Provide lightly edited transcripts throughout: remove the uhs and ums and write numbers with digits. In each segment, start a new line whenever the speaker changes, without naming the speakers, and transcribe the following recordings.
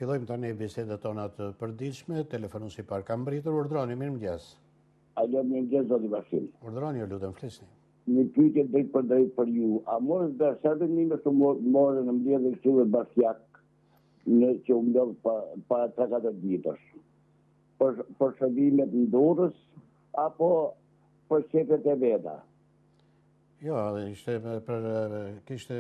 Fillojmë tani bisedat tona të përditshme. Telefonuesi par ka mbritur. Urdhroni, mirëmëngjes.
Alo, mirëmëngjes zoti Bashir.
Urdhroni, ju lutem, flisni.
Një pyetje drejt për ju. A morës dërshatën një me të morë në mbledhje dhe kështu dhe bashkjak në që u mbledh para 3-4 ditësh? Për shërbimet në Durrës apo për qepet e veta?
Jo, kishte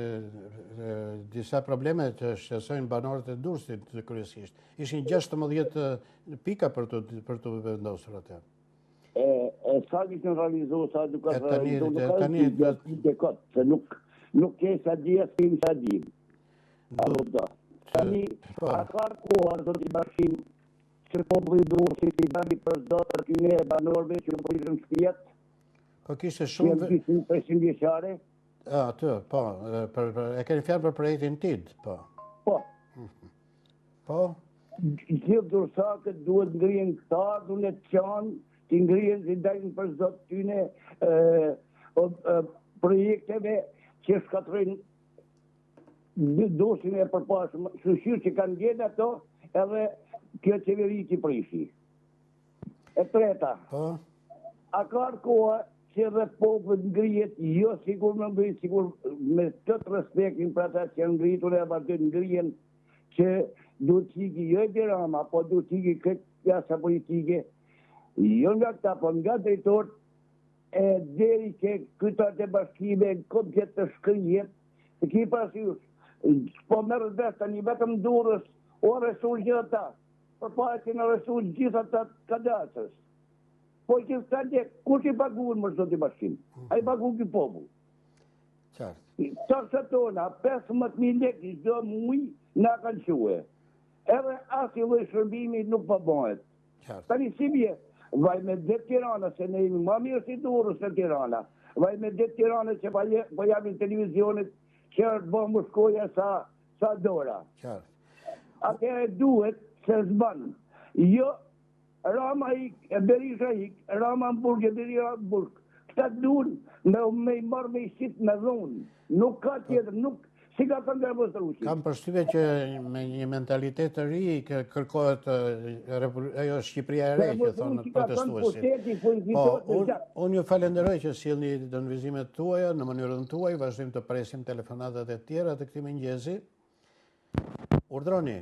disa probleme që shqetësojnë banorët e Durrësit kryesisht. Ishin 16 pika për të vendosur atë.
Sa kishën realizuar, sa duka realizuar, se nuk ke sa dhja s'kim sa dhjim. Tani, a ka kohër, zoti Bashim, që populli Durrësit i bani për zotë të tyne e banorëve që u prishën shtëpiat?
Po kishte shumë...
300 vjeçare?
Atë, po. E keni fjalë për projektin TID, po.
Po.
Po?
Gjithë dursakët duhet ngrihen këta, duhet qanë, të ngrihen si dajnë për zotë tyne projekteve që shkatrojnë dosin e përpashëm. Shëshirë që kanë gjenë ato, edhe kjo qeveri që prishi. E treta, a ka koha që edhe popët ngrihet, jo sigur më ngrihet, sigur me këtë respektin për ata që ngritur e vazhdojnë ngrihen, që duhet qiki jo e Dirama, po duhet qiki këtë jasa politike, jo nga këta, po nga drejtorët e deri që këta të bashkime në komplet të shkrijet, të ki parasysh, po me rëzbet të një vetëm Durrës, o resul gjithë ata, për pare që në resul gjithë ata kadasës. Po që s'ka dhe, kush i paguën më zoti Bashim? A i paguën këj popull. Tërse tona, 15.000 lek i çdo muj, na kanë quhe. Edhe asnjë lloj shërbimi nuk po bëhet. Tani si bje, vaj me det Tirana, se ne jemi më mirë si Durrës se Tirana. Vaj me det Tirana që po japin televizionit që është bërë më shkoja sa dora. Atëherë duhet se s'bën. Jo, Rama ik, Berisha ik, Rama Hamburg, Berisha Hamburg. Këta dun me i marrë me i shqit me dhunë. Nuk ka tjetër, nuk, si ka të ndërmës të Rusi.
Kam përshtypje që me një mentalitet të ri kërkohet ajo Shqipëria e re, që thonë protestuesit. Unë ju falenderoj që sjellni dënvizimet tuaja në mënyrën tuaj, vazhdojmë të presim telefonatat e tjera të këtij mëngjesi. Urdhroni.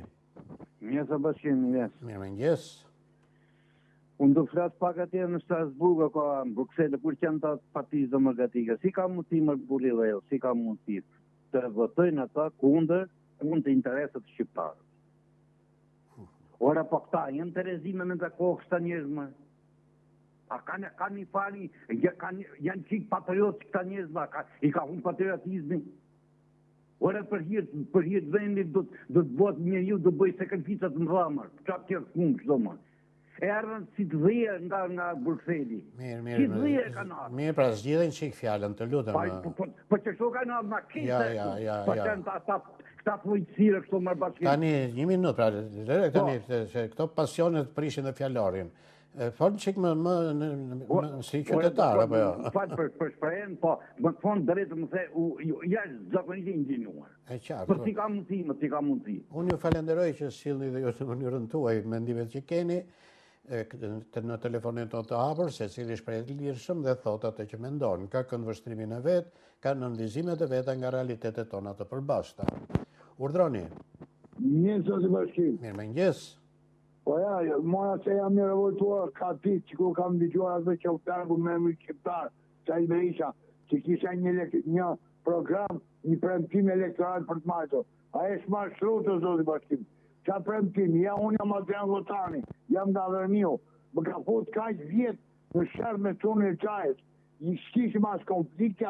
Mirë Bashim,
mirëmëngjes.
Unë do flasë pak atje në Strasburg, ka në Bruxelles, kur që janë të Partisë Demokratike. Si ka mundësi më bulli dhe jo, si ka mundësi të votojnë ata kundër të interesat shqiptarët. Ora po këta, jenë të rezime me të kohë këta njerëz më. A ka një fari, janë qikë patriotë këta njerëz më, i ka hunë patriotizmi. Ora për hirtë vendit do të bëhet njeriu, do bëj sakrificat më dhamër, qatë tjerë kumë qdo më. Erën si të dhije nga Bruxelli.
Mirë, pra zgjidhen qik fjallën, të lutëm.
Po që shu ka në makiste, po që në këta fujtësire kështu mërë bashkë.
Tani, 1 minutë, pra, tani, këto pasionet prishin dhe fjallorin. Falë qik më si qytetarë, apo jo?
Falë për shprejen, po, më të fondë drejtë më the, jashtë zakonisht i ingjinuar. Për si ka mundësi,
Unë ju falenderoj që sjellni dhe ju të mënyrën tuaj mendimet që keni, në telefonin tonë të hapur, se cili shpreh lirshëm dhe thot atë që mendon. Ka këndvështrimin e vet, ka nënvizimet e veta nga realitetet tona të përbashkëta. Urdhroni.
Mirë, zoti Bashkim.
Mirëmëngjes.
Po ja, mora që jam një revoltuar, ka ditë që ku kam dëgjuar atë qoftar ku me emrin shqiptar, Çaj Berisha, që kisha një program, një premtim elektoral për të marrë. Ai është mashtruar zoti Bashkim. Qa premtim, unë jam Adrian Lotani, jam nga Verniu, më ka fut kaq vjetë në shërë me tunë e qajt, i shkishim as konflikte,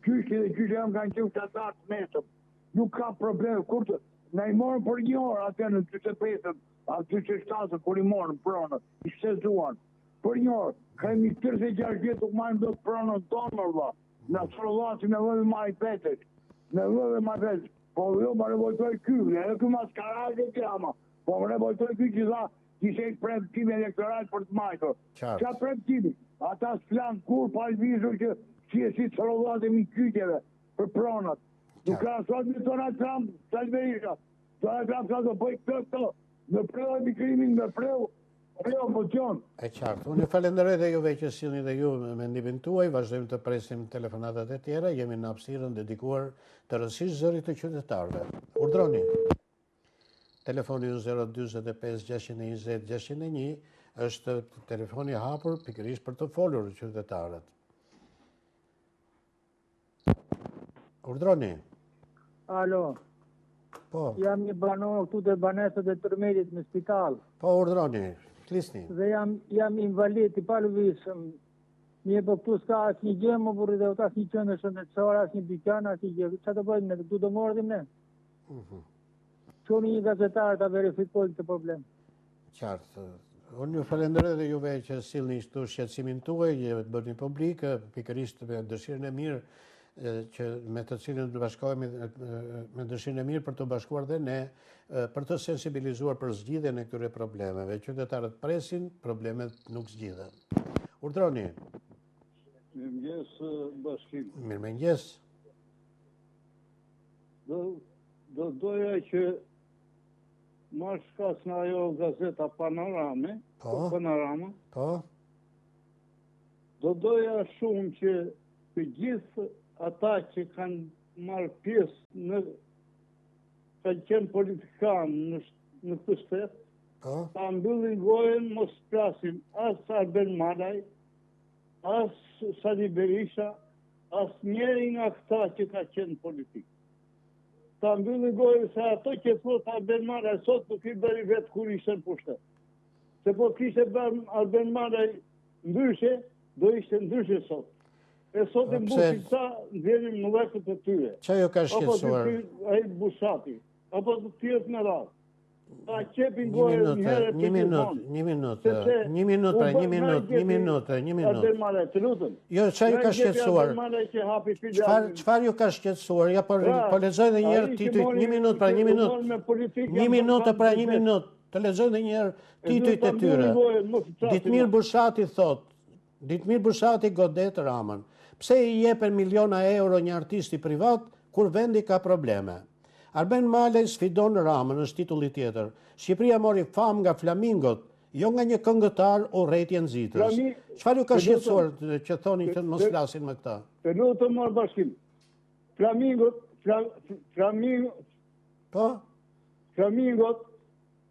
kyshti jam kanë qenë qëtartë mesëm, nuk ka probleme, kur të, ne i morën për 1 orë atë në 25-ën, a 27-ën, kur i morën pronët, i shqezuan, për 1 orë, kemi 36 vjetë u majmë do të pronët tonë, mërva, në sërëllasi me vëve ma i petet, po jo më revoltoj kyve, edhe kjo maskaraj dhe krama, po më revoltoj kjo që dha, kishe i premtim elektoral për të majtë. Qa premtimi? Ata s'flanë kur pa i vizur që e si të sërëllat e mi kytjeve për pronat. Nuk ka asot me Donald Trump, Çaj Berisha. Të bëj këto, në preu e mikrimin, në preu emocion.
E qartë. Unë falenderoj dhe juve që sillni dhe ju me mendimin tuaj, vazhdojmë të presim telefonatat e tjera, jemi në hapësirën dedikuar të rëndësishë zërit të qytetarëve. Urdhroni. Telefoni 045 620 601 është telefoni hapur pikërisht për të folur qytetarët. Urdhroni.
Alo.
Po.
Jam një banor këtu të banesët e tërmedit në spital.
Po, urdhroni. Flisni.
Dhe jam invalid i palëvishëm. Një po këtu s'ka as një gjë, më burri dhe as një qëndër shëndetësore, as një dyqan, as një gjë. Qa të bëjmë ne, këtu do mordim ne? Qoni një gazetar të verifikoj këtë problem.
Qartë. Unë ju falenderoj dhe juve që sillni këtu shqetësimin tuaj, që bëni publik, pikërisht me dëshirën e mirë që me të cilën të bashkohemi me dëshirën e mirë për të bashkuar dhe ne për të sensibilizuar për zgjidhjen e këtyre problemeve. Qytetarët presin, problemet nuk zgjidhen. Urdhroni.
Mirëmëngjes, bashkim.
Mirëmëngjes.
Do doja që ma shkas në ajo gazeta Panorama,
Po.
Do doja shumë që të gjithë ata që kanë marrë pjesë kanë qenë politikanë në këtë shtet, ta mbyllin gojën, mos flasin as Arben Malaj, as Sali Berisha, as njeri nga këta që ka qenë politikë. Ta mbyllin gojën se ato që thot Arben Malaj sot nuk i bëri vetë kur ishte në pushtet. Se po kishte bërë Arben Malaj ndryshe, do ishte ndryshe sot. E sot e mbusin sa nxjerrin mëllekët e tyre.
Qa jo ka shqetësuar?
Apo ai Bushati, apo të tjerët në radhë. Ta qepin gojën një herë për
Një minutë.
Arben Malaj, të lutëm.
Jo, qa ju ka shqetësuar? Qfar ju ka shqetësuar? Ja, po lexoj dhe një herë tituj. Një minutë. Të lexoj dhe një herë titujt e tyre. Ditmir Bushati godet Ramën. Pse i jepen miliona euro një artisti privat, kur vendi ka probleme? Arben Malaj sfidon Ramën, është titulli tjetër. Shqipëria mori fam nga flamingot, jo nga një këngëtar o rretje nxitës. Çfarë ju ka shqetësuar që thoni që mos flasin me këta?
Të lutem marr bashkim. Flamingot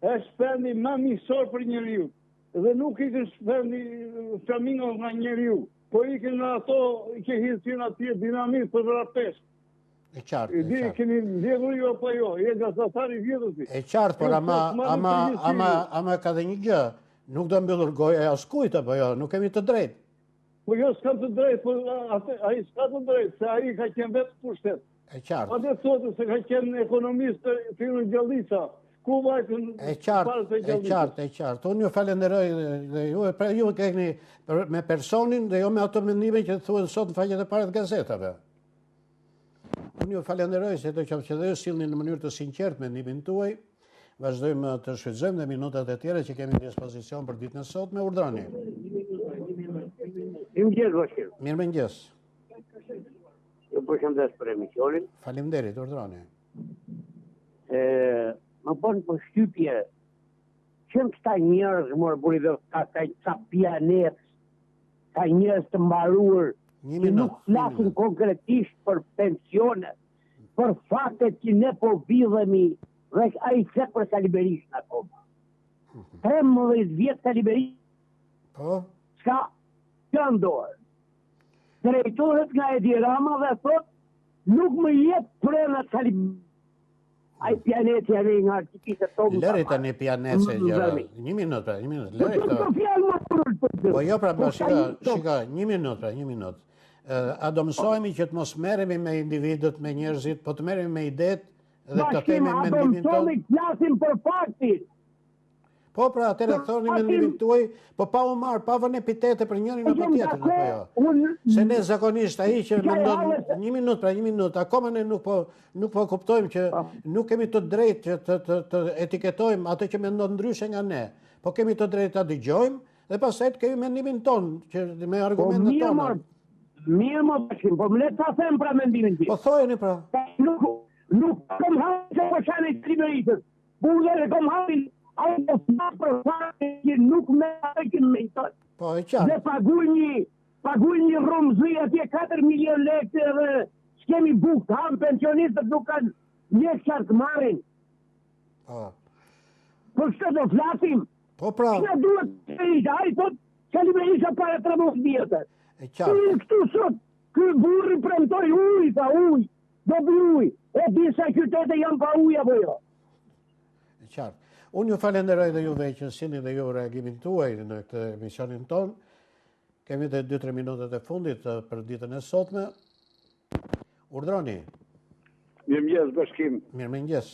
është shpendi më misor për njeriu. Dhe nuk i kënë shpendi flamingot nga njeriu. Po i kënë nga ato që hirësin atje dinamit për rapesh.
E qartë.
Keni ndjedhur jo apo jo, e gazetari vjedhësi.
E qartë, por ama ka dhe një gjë. Nuk do mbyllur goja e askujt apo jo, nuk kemi të drejtë.
Po jo, s'ka të drejtë, po ai s'ka të drejtë, se ai ka qenë vetë pushtet.
E qartë.
A dhe thotë se ka qenë ekonomist të firmën Gjallica. Ku vajtën parë të Gjallicës?
E qartë. Unë ju falenderoj dhe ju keni me personin dhe jo me ato mendime që thuhen sot në faqet e para të gazetave. Unë ju falenderoj se të që dhe ju sillni në mënyrë të sinqertë mendimin tuaj. Vazhdojmë të shfrytëzojmë dhe minutat e tjera që kemi në dispozicion për ditën e sotme. Urdhroni.
Mirëmëngjes, bashkim.
Mirëmëngjes.
Ju përshëndes për emisionin.
Faleminderit, urdhroni.
Më bën përshtypje që këta njerëz morë buri dhe ka pianet, ka njerëz të mbaruar, që nuk flasin konkretisht për pensionet, për faktet që ne po vidhemi dhe ai flet për Sali Berishën akoma. 13 vjet Sali Berisha s'ka qëndor. Drejtohet nga Edi Rama dhe thot nuk më jep prena Sali Berishën. Ai pianeti janë nga artikisët tonë.
Lëri tani pianese gjëra. Një minutë. Lëri këto. Po jo pra, shika, një minutë. A do mësojmë që të mos merremi me individët, me njerëzit, po të merremi me idetë dhe të themi mendimin tonë.
A do mësojmë të flasim për faktin.
Po pra, atëre thoni mendimin tuaj, po pa u marr, pa vënë epitete për njërin apo tjetrin apo jo. Se ne zakonisht ai që mendon një minutë, akoma ne nuk po kuptojmë që nuk kemi të drejtë që të etiketojmë atë që mendon ndryshe nga ne. Po kemi të drejtë ta dëgjojmë dhe pastaj kemi mendimin ton që me argumentet tona.
Mirë më bashkim, po më le ta them pra mendimin tim.
Po thojeni pra.
Nuk kom hajnë që po qene të krimeritës. Burgër e kom hajnë, a i po fna për fare që nuk me hajkin me i tëtë.
Po, e qartë.
Dhe paguj një rrumëzui atje 4 milion lekë dhe s'kemi bukë të hamë pensionistët nuk kanë një qartë marrin.
Po.
Për shtë do flasim?
Po pra.
Që duhet të isha? A i thot që li me isha para 13 vjetër.
E qartë.
Këtu sot, kë burri premtoj uj, tha uj, do bi uj. E disa qytete janë pa uj apo jo.
E qartë. Unë ju falenderoj dhe juve që sini dhe ju reagimin tuaj në këtë emisionin tonë. Kemi dhe 2-3 minutet e fundit për ditën e sotme. Urdroni.
Mirëmëngjes bashkim.
Mirëmëngjes.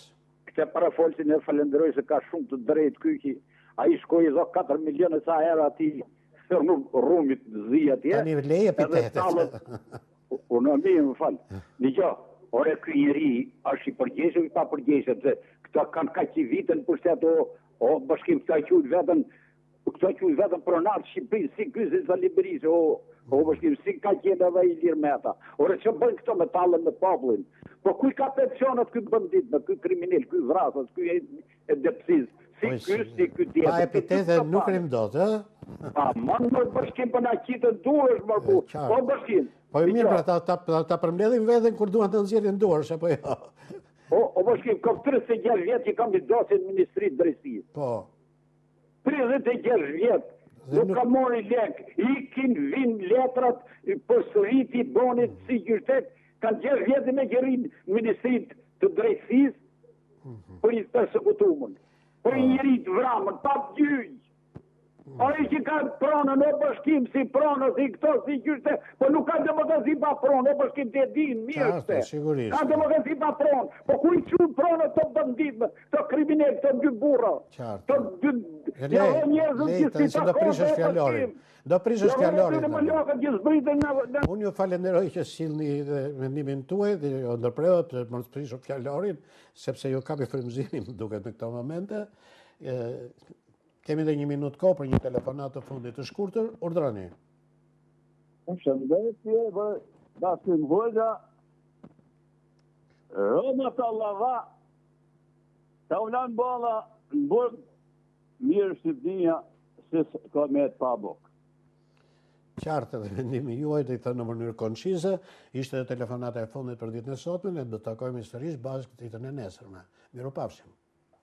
Këtë parafolsin e falenderoj se ka shumë të drejt kyqi. A i shkoj i 4 milione sa era ati rrumit zi atje.
Tani leje epitetet.
Unë mi më falë. Një gjo, ore këj njeri është i përgjeshe i pa përgjeshe. Këta kanë ka që vitën për shtet o bashkim këta qujtë vetën pronarë Shqipërinë, si kyzit za liberisë, o bashkim, si ka qenë edhe i lirë meta. Ore që bëjnë këto metallën me popullin. Po kuj ka pensionat këj bandit, me këj kriminal, këj vrasës, këj e depsiz, si këj tjetë.
Pa epitete nuk rim do të,
Pa, manë më bashkim për na qitë në duesh, mërbu. Po bashkim.
Po i mirë, ta përmledhim veten kur duan të nxjerrin duesh, apo jo?
O bashkim, kom 36 vjetë që kam i dosin Ministri të Drejtësisë.
Po.
36 vjetë. Nuk ka mori lek, ikin, vin letrat, për sëriti, bonit, si qyshtet, kanë 6 vjetë me gjerin Ministrit të Drejtësisë për i persekutumën, për i njerit vramën, pa gjyj. A i që ka pronën o bashkim, si pronën, si këto, si qyshtet, po nuk ka demokraci pa pronën, o bashkim të edin, mirë shte. Ka demokraci pa pronën, po ku i qunë pronën të banditme, të kriminell, të dy burra, të dy...
Lejtë, se do prishësh fjallorin. Do prishësh fjallorin. Unë ju falenderoj që sillni mendimin tuaj dhe jo ndërprerë të mos prishur fjallorin, sepse ju kam i frymëzimin duket në këto momente. Kemi dhe 1 minutë kohë për një telefonat të fundit të shkurtër. Urdhroni.
Shëndetje, Dasim Vojga, Roma të Allava, të ulan bala në burg, mirë Shqipënia, se ka me të pabok.
Qartë dhe mendimi juaj dhe i thënë në mënyrë konqize, ishte telefonata e fundit për ditën e sotme, ne do të takojmë historisht bashkë ditën e nesërme. Mirupafshim.